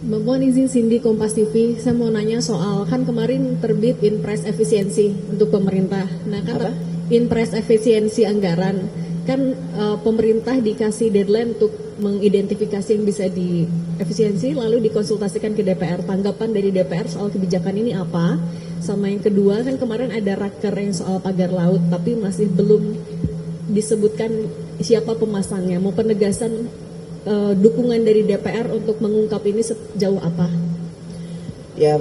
Mohon izin Cindy, Kompas TV, saya mau nanya soal kan kemarin terbit Inpres efisiensi untuk pemerintah. Nah kan Inpres efisiensi anggaran kan pemerintah dikasih deadline untuk mengidentifikasi yang bisa diefisiensi lalu dikonsultasikan ke DPR. Tanggapan dari DPR soal kebijakan ini apa? Sama yang kedua kan kemarin ada raker yang soal pagar laut tapi masih belum disebutkan siapa pemasangnya. Mau penegasan dukungan dari DPR untuk mengungkap ini sejauh apa? Ya,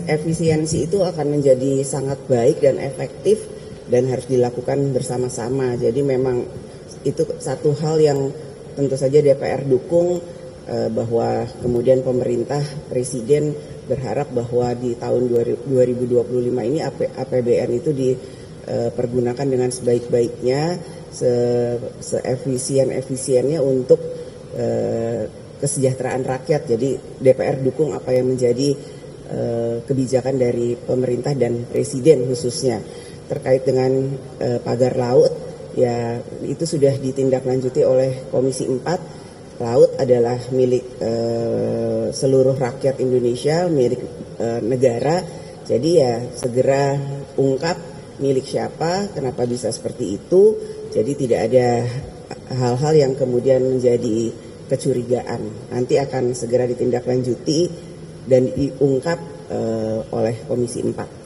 efisiensi itu akan menjadi sangat baik dan efektif dan harus dilakukan bersama-sama. Jadi memang itu satu hal yang tentu saja DPR dukung, bahwa kemudian pemerintah, presiden berharap bahwa di tahun 2025 ini APBN itu dipergunakan dengan sebaik-baiknya, seefisien-efisiennya untuk kesejahteraan rakyat. Jadi DPR dukung apa yang menjadi kebijakan dari pemerintah dan presiden khususnya terkait dengan pagar laut. Ya itu sudah ditindaklanjuti oleh Komisi 4. Laut adalah milik seluruh rakyat Indonesia, milik negara. Jadi ya segera ungkap milik siapa, kenapa bisa seperti itu. Jadi tidak ada hal-hal yang kemudian menjadi kecurigaan. Nanti akan segera ditindaklanjuti dan diungkap oleh Komisi 4.